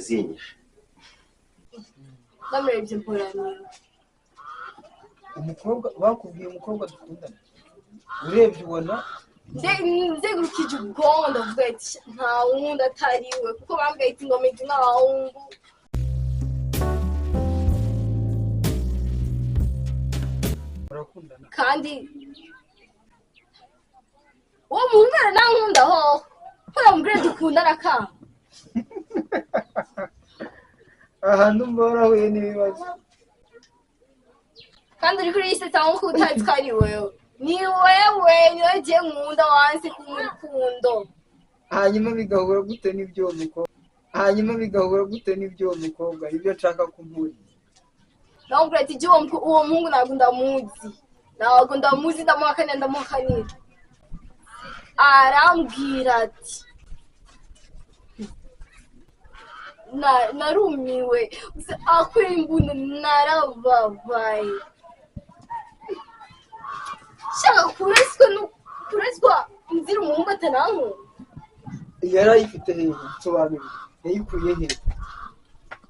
yazinyishe. Ndamurebye mporanira. Umukobwa bakubwiye umukobwa dukundana. Urebye ubona nzegurukije ubwonko ndavuga ati nta wundi atari we kuko bambwiye ati ngo Meddy n'abahungu. barakundana. Kandi uwo muhungu arankunda ho ko yambwiye dukundana ka Ahantu mbarahuye n'ibibazo. kandi uri kuri isi cyangwa ko utazi ko ari wewe ni wewe niwe ngiye nkunda wansi k'umurukundo. Hanyuma bigahura gute n'ibyo mukobwa ibyo nshaka kumpuriza. Ndamubwira ati uwo muhungu ntabwo ndamuzi ndamuhakanira. Arambwira ati narumiwe akora imbunda narababaye shaka kurezwa inzira umuhungu atanankunda. Yari ayifite hehe nsobanurira yayikuye hehe?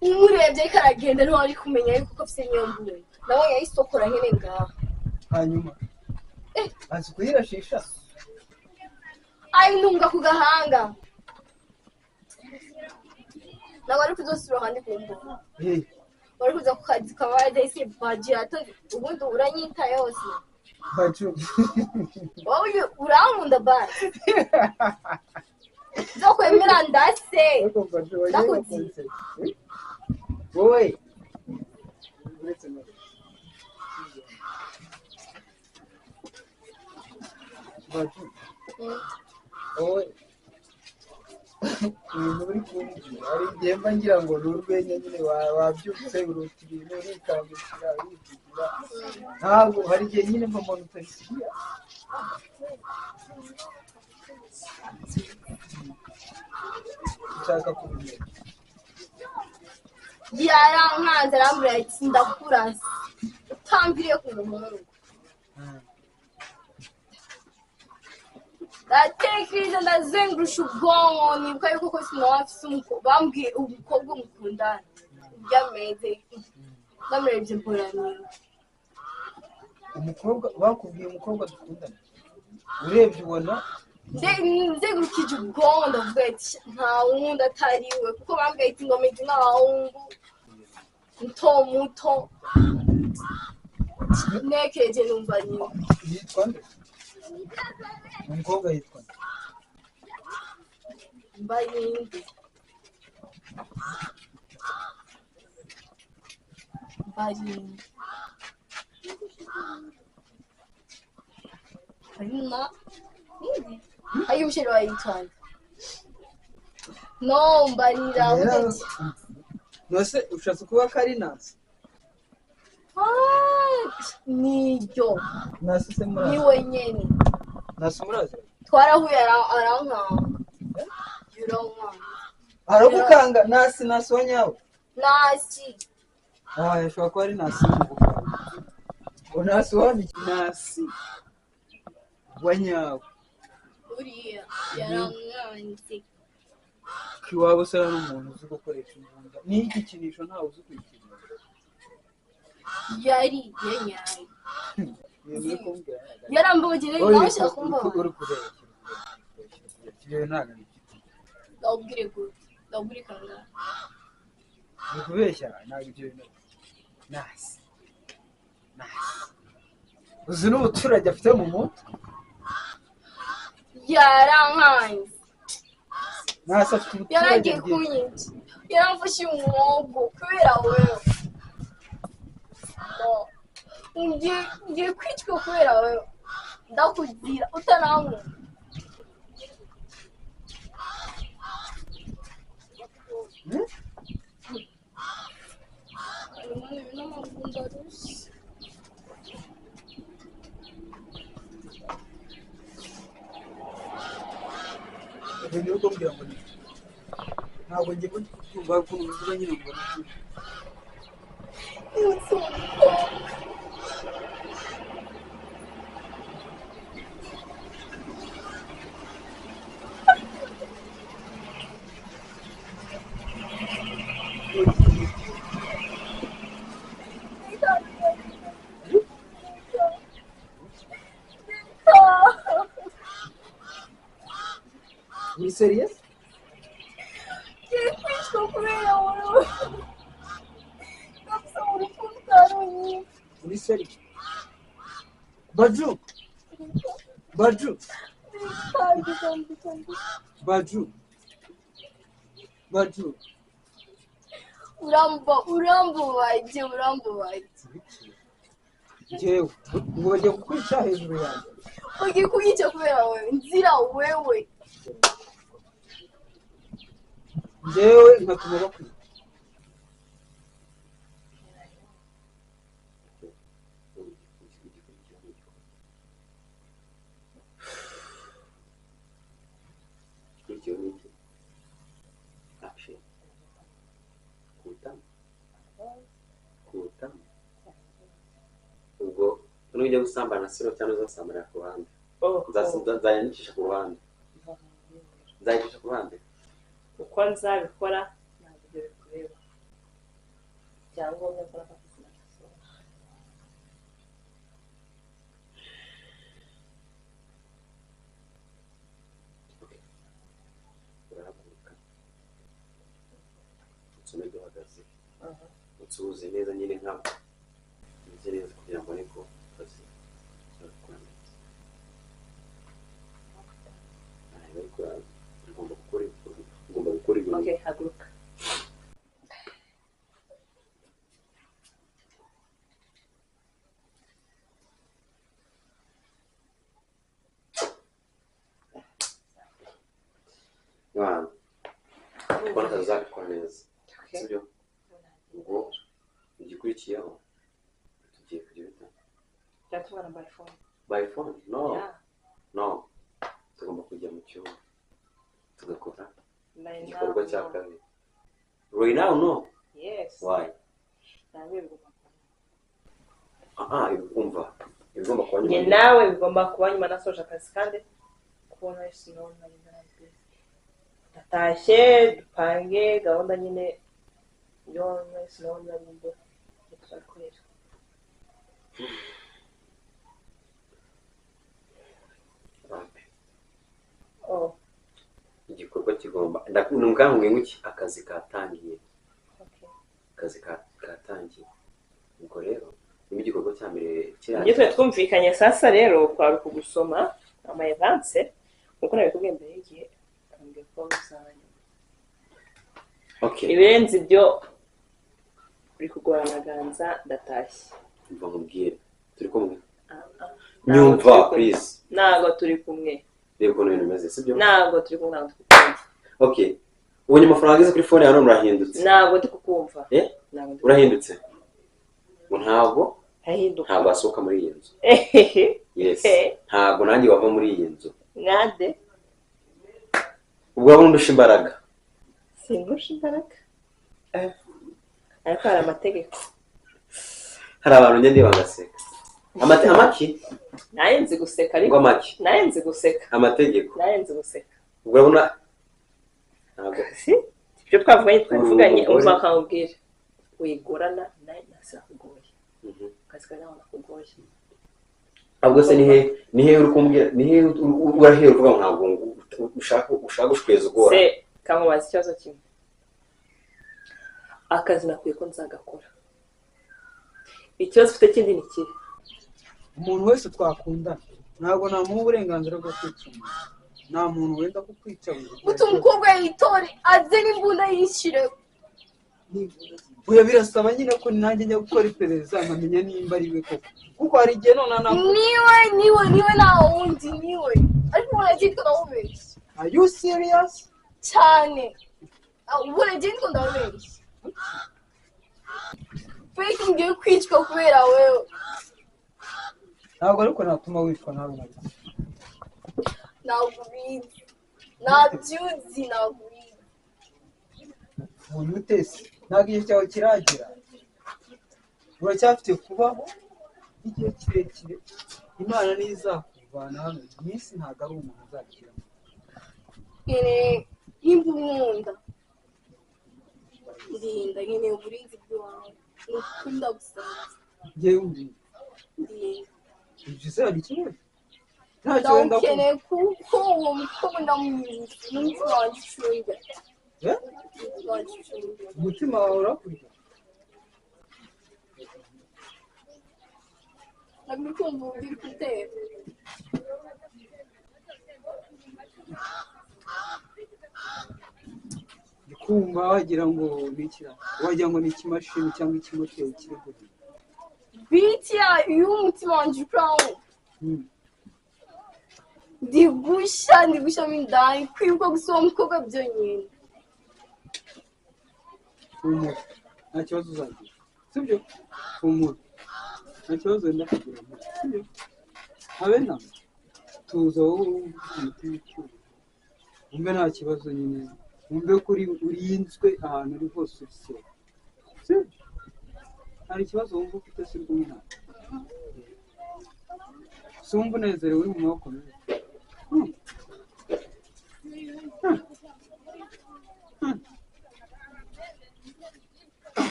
Umurebye ariko aragenda ntiwari kumenya yuko afite niyo mbunda nabonye ayisokora nyine ngaha. Hanyuma azi kuyirashisha ayintunga ku gahanga ntabwo ari kuzosubira kandi ku mbuga wari kuza ku kazi kabaye ese baji yatonze ubundi uranyita yose Baju wowe urankunda basi zo kwemera ndase ndakuzi wowe Baju wowe ibintu uri kumbwira hari igihe mba ngira ngo ni urwenya nyine wabyutse uruta ibintu urikangukira urivugira ntabwo hari igihe nyine mba mbona utarisiya nshaka kubimenya. yarankanze arambwira ati ndakurasa utambiriye ku muhungu. Ndatekereza ndazengurusha ubwonko nibuka yuko ko sinafise bambwiye umukobwa mukundana ibyo ameze. Ndamurebye mporanira. Umukobwa bakubwiye umukobwa dukundana. Urebye ubona nzegurukije ubwonko ndavuga ati nta wundi atari we kuko bambwiye ati ngo Meddy n'abahungu muto nekeje numva nyine. yitwa nde? Umukobwa yitwa nde? Mbayindi. Karina nini ayumshiro ayitwanga no mbarira uti Nose ushatse kuba Karina niyo Nase se murazi ni wenyene Nase murazi twarahuye arankanga yuronka aragukanga Nase wanyawe nasi yashobora kuba ari Nase mugukanga ngo Nase wani Nase wanyawe uriya yarankanze kiwabo sera n'umuntu uzi gukoresha imbunda n'iki kinisho ntawe uzi kwikira yari yanyaye yemeye kumbwira yarambogere nashaka kumva uri kureba kiyo ntaga ndabwire kanga ni kubeshya ntago ibyo bintu Nase uzi n'ubuturage afite mu mutwe yarankanze Nase afite ubuturage yaragiye kunyica yaramfashe umwogo kubera wewe ngiye kwicwa kubera wewe ndakuzira utanankunda. ibintu byo kumbwira ngo ntabwo ngiye kumva ko uvuga nyine ngo serious? kwicwa kubera wowe kapsa urukundo utarunye Uri serious? Baju urambo waje jewe ngo bagiye kukwica hejuru yanjye ugiye kuyica kubera wewe nzira wewe jewe nkatuma bakwica ubwo nujya gusambana siro cyangwa uzasambana ku ruhande nzayandikisha ku ruhande nzayandikisha ku ruhande uko nzabikora ntabwo ibyo bikureba ibyangombwa z'abafite urahaguruka utsome duhagaze utsuhuze neza nyine nk'abo umeze neza kugira ngo niko kazi gakora neza ugomba gukora ibintu okay haguruka Wow. Ubona kazakora neza. Sibyo? Ubwo igikurikiyeho tugiye kugira bita. cyatubana by phone. By phone? No. Yeah. No. Tugomba kujya mu cyumba. Tugakora. Igikorwa cya kabiri. Right now no. Yes. Why? Umva. Ibigomba kuba nyuma. Njye nawe bigomba kuba nyuma nasoje akazi kandi kubona sinona n'ibindi. Tatashye dupange gahunda nyine yo sinona n'ibindi tutakorera. Oh. Igikorwa kigomba ndakubwira ngo akazi katangiye. Okay. Akazi katangiye. Ubwo rero ni igikorwa cya mbere Njye twe twumvikanye sasa rero kwa kugusoma ama events uko nabikubwiye mbere y'igihe kandi ko bizanya. Okay. Ibirenze ibyo uri kugorana ganza ndatashye. Mva nkubwire turi kumwe. Nyumva please. Nago turi kumwe. Reba ukuntu ibintu bimeze sibyo? Nago turi kumwe nago tukumva. Okay. Ubonye amafaranga ageze kuri phone yawe urahindutse. Nago tukukumva. Nago urahindutse. Ntabwo ahinduka. Ntabwo asohoka muri iyi nzu. Yes. Ntabwo nanjye wava muri iyi nzu. Ngade. Ubwo abundusha imbaraga. Singusha imbaraga. Ariko hari amategeko. Hari abantu ngende bagaseka. Amaki? Naye nzi guseka ariko. Amaki. Naye nzi guseka. Amategeko. Naye nzi guseka. Ubwo urabona ntabwo ibyo twavuganye uzakangubwira. Wigorana naye nasakugoye. Kazi kana nakugoye. Ahubwo se nihe uri kumbwira nihe urahe uvuga ngo ntabwo ushaka gushweza ugora. Se kamubaza ikibazo kimwe. Akazi nakwiye ko nzagakora. Ikibazo ufite kindi ni kiri. Umuntu wese twakundana ntabwo namuha uburenganzira bwo kwica umuntu. Nta muntu wenda kukwica utu umukobwa yitore aze n'imbunda yishire. Oya birasaba nyine ko nanjye njya gukora iperereza nkamenya nimba ari we koko. Kuko hari igihe none niwe nawe wundi niwe. Ariko uragitwa ndawubeshya. Are you serious? Cyane. Uragitwa ndawubeshya. Fake ngiye kwicwa kubera wewe. Ntabwo ariko natuma wicwa nawe nabwo. Ntabwo bizi. Nabyuzi ntabwo bizi. Uyu utese ntabwo igihe cyawe kiragera. Uracyafite kubaho igihe kirekire. Imana nizakuvana hano. Mwisi ntabwo ari umuntu uzakira. Nimba umwunda. Ndinda nyine uburinzi bwawe. Ukunda gusanza. Ngewe undi. Ndinda. Ibyo se hari ikibazo? ntacyo wenda kumva ndawukeneye kuko uwo mukobwa ndamwumva n'umutima wanjye ucunga umutima wawe urakurya ntabwo kumva uburyo uri gutera kumva wagira ngo ni ikira wagira ngo ni ikimashini cyangwa ikimoteri kiri guhita biti yayo umutima wanjye ukuraho ndi gushya mo indani kwibuka gusa uwo mukobwa byonyine humura nta kibazo uzagira sibyo humura nta kibazo wenda kugira ngo sibyo habe na tuza wowe umutima ucyuye wumve nta kibazo nyine wumve ko urinzwe ahantu uri hose uri sibyo hari ikibazo wumva ufite se rw'umwana si wumva unezerewe uri mu maboko meza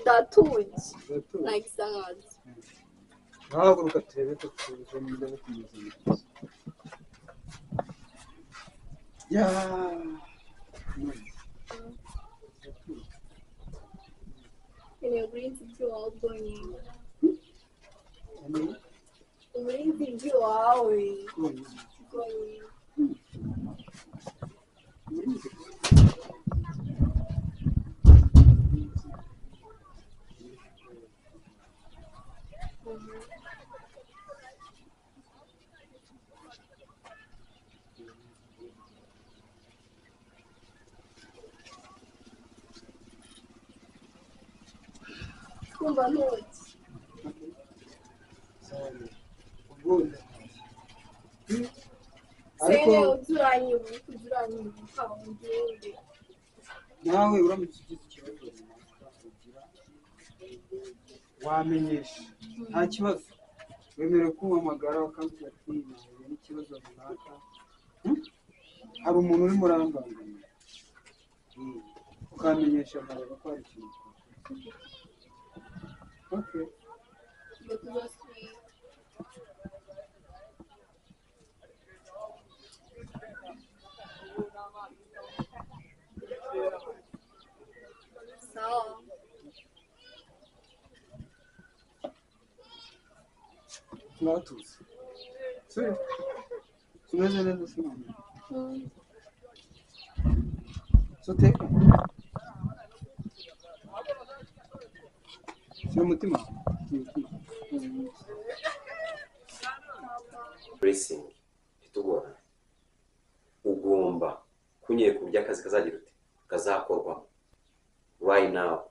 ndatuje nagisa nkazi haguruka turebe ko tuza niba bakomeza neza uburinzi bw'iwawe uburinzi bw'iwawe bwonyine kumva ntuki sene uzuranyibuka ungende nawe uramutse ugize ikibazo runaka ugira wamenyesha nta kibazo wemerewe kumpamagara bakambwira ati nahuye n'ikibazo runaka hari umuntu urimo urangamira ukamenyesha nkareba ko hari ikintu okay sawa tunatuze sio tumeze neza sana sote sio mutima blessing itugora ugomba kunyeye ku by'akazi kazagira uti kazakorwa right now.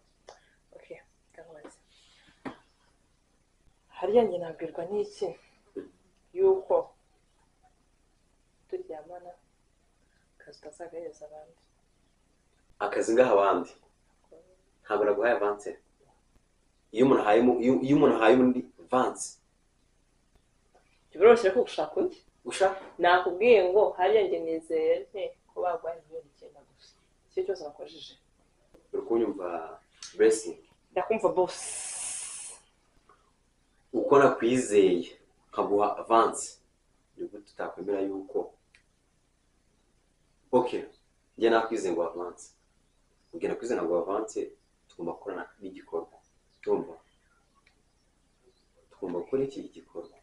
Okay, kabaza hariya njye nabwirwa n'iki yuko turyamana akazi kazagaheza abandi Akazi ngaha abandi ntabwo naguhaye avance. Iyo umuntu ahaye undi avance biroroshye ko gushaka undi ushaka nakubwiye ngo hariya njye nizeye nte ko bagwaye miliyoni 9 gusa icyo cyose nakojeje uri kunyumva blessing ndakumva boss uko nakwizeye kaguha avance nibwo tutakwemera yuko okay njye nakwizeye ngo avance ugena kwizera ngo avance tugomba gukorana n'igikorwa tumva tugomba gukora iki gikorwa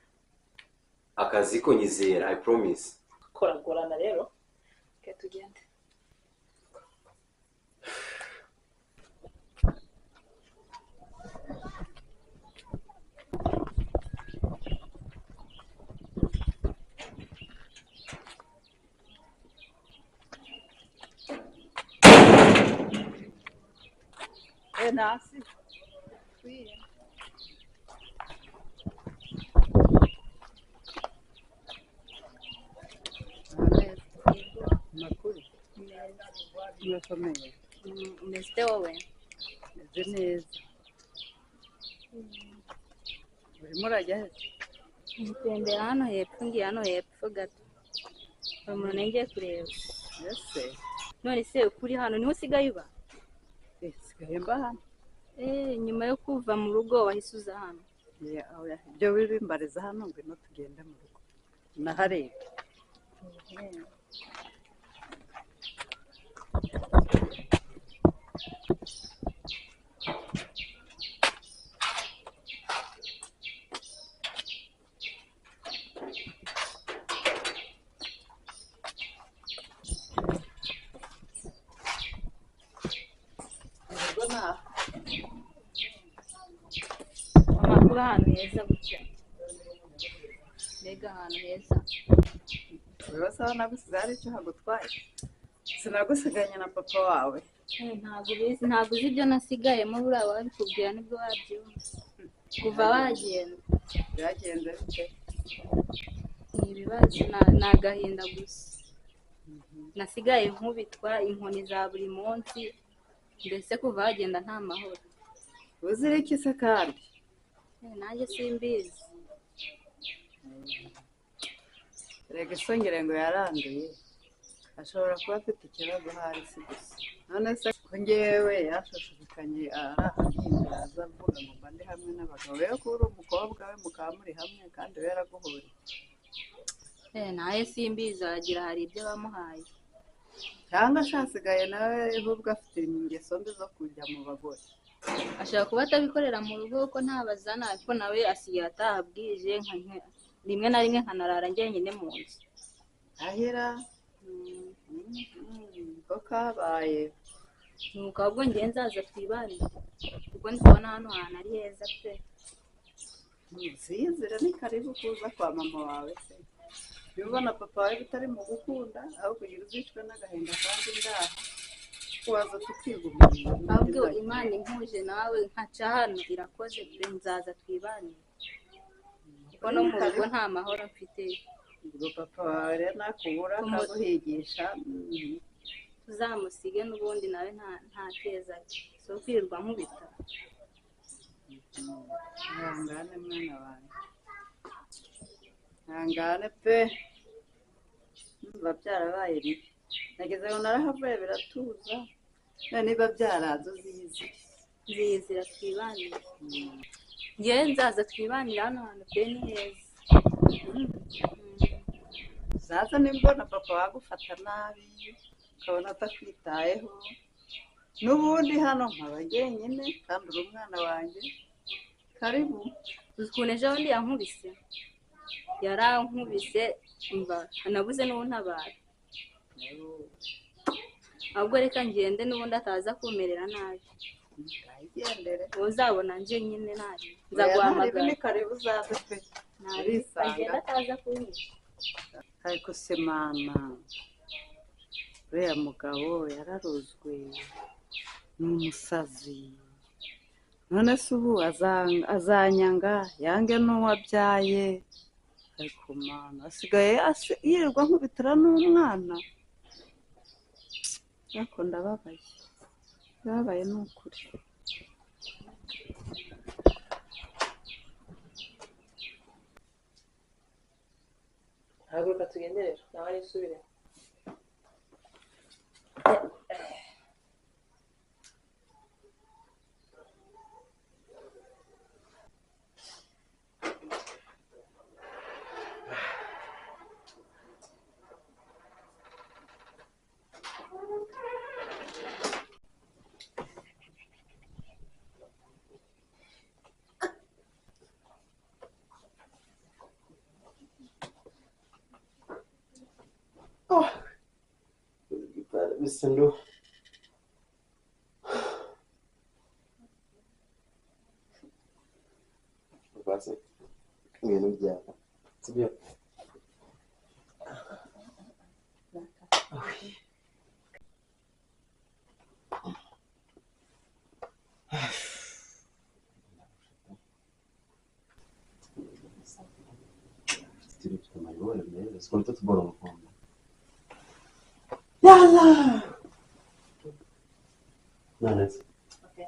akazi ko nyizera I promise koragorana rero ke tugende Nasi. Oui. Makuru. Urakomeye. Umeze wowe? Meze neza. Urimo urajya he? Ntembera hano hepfo ngiye hano hepfo gato. Hari umuntu ngiye kureba. Ese. None se kuri hano niho usigaye uba? Sigaye mba hano. Nyuma yo kuva mu rugo wahise uza hano. ibyo wibimbariza hano ngwino tugende mu rugo nahareba. amakuru ahantu heza gutya, mbega ahantu heza. Wibaza aho nagusize hari icyo hagutwaye? Sinagusiganye na papa wawe. Ntabwo ubizi, ntabwo uzi ibyo nasigayemo, buriya wabikubwira nibwo wabyumva. Kuva wagenda Byagenze bite? ni ibibazo, ni agahinda gusa. Nasigaye nkubitwa inkoni za buri munsi, mbese kuva wagenda nta mahoro. Uzira iki se kandi? Nanjye simbizi. Rega isongere ngo yaranduye, ashobora kuba afite ikibazo hari si gusa. None se ko ngewe yashoshokanye arahahinda aza avuga ngo mba ndi hamwe n'abagabo, rero ko uri umukobwa we mukaba muri hamwe kandi we yaraguhuriye. Nawe simbizi, wagira hari ibyo bamuhaye. Cyangwa ashasigaye nawe ahubwo afite ingeso mbi zo kujya mu bagore. Ashobora kuba atabikorera mu rugo kuko ntabazana, ariko nawe asigaye ataha bwije, rimwe na rimwe nkanarara njyenyine mu nzu. Ahira ko kabaye. Nuko ahubwo ngiye nzaza twibanire, kuko ndi kubona hano hantu ari heza pe. Zizira ni karibu kuza kwa mama wawe se. Iyo ubona papa wawe bitari mu gukunda, aho kugira uzicwe n'agahinda kandi ndaha, waza tukigumira. Ahubwo Imana impuje nawe nkaca hano irakoze pe, nzaza twibanire, kuko no mu rugo nta mahoro mfite. Ubwo papa wawe rero nakubura akaguhigisha, tuzamusige n'ubundi nawe nta keza ke, so kwirirwa nkubita. ihangane mwana wanjye, ihangane pe. Biba byarabaye bibi, nageze ngo narahavuye biratuza, none niba byaraza Zizira twibanire. Ngewe nzaza twibanire, hano hantu pe ni heza. zaza nimbona papa wagufata nabi ukabona atakwitayeho, n'ubundi hano nkaba jyenyine kandi uri umwana wanjye, karibu. Uzi ukuntu ejo bundi yankubise, yarankubise mba nabuze n'untabara. Ahubwo reka ngende n'ubundi ataza kumerera nabi. Igendere uzabona nje nyine nabi, nzaguhamagara. Ni karibu uzaze pe. Agenda ataza kunyisha. Ariko se mama, uriya mugabo yararozwe, ni umusazi. None se ubu azanyanga yange n'uwabyaye? Ariko mama asigaye yirirwa nkubitira n'umwana. Ariko ndababaye ni ukuri. Haguruka tugendere nawe nisubire. Bisendo basi ibintu byaba sibyo. Stile tutto maiore, ascolta tu buono un po'. Yalla! No, that's Okay.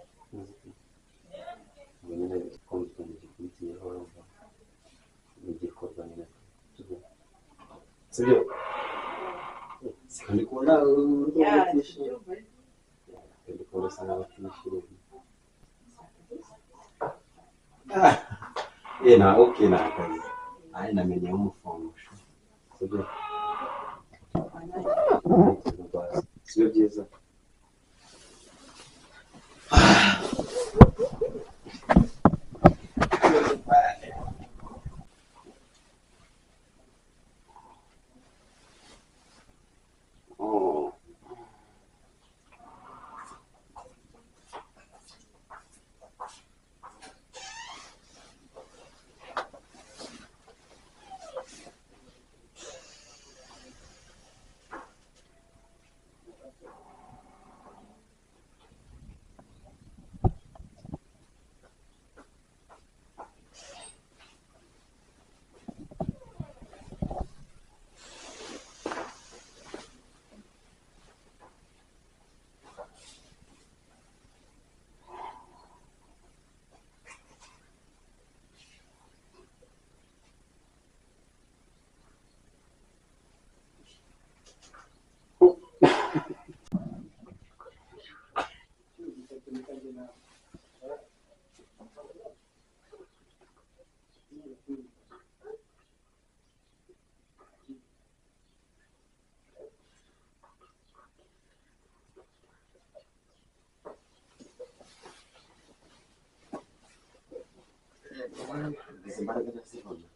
Nyine konti nigikurikiyeho n'igikorwa nyine sibyo. Kandi kubona urw'abatishimye, kandi kubona usanga batishimye. na okay na akazi ari namenye umufungisho sibyo sibyo byiza imbaraga ndazibona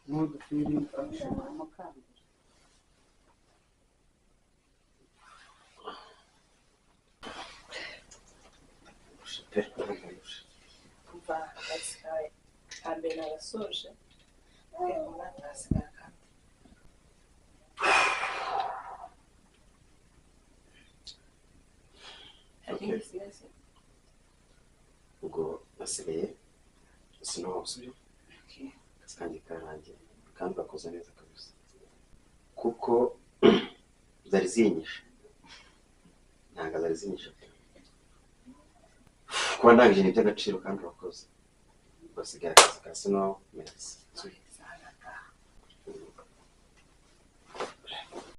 n'udufiri twashobora kandi kuva akazi kawe ka mbere nagasoje ukabona akasigara kandi ubwo nasigaye sinabasubye akazi kanjye karangiye kandi bakoze neza kabisa kuko zari zinyishe ntabwo zari zinyishe kuba ndangije ni iby'agaciro kandi wakoze basigaye akazi ka sino merci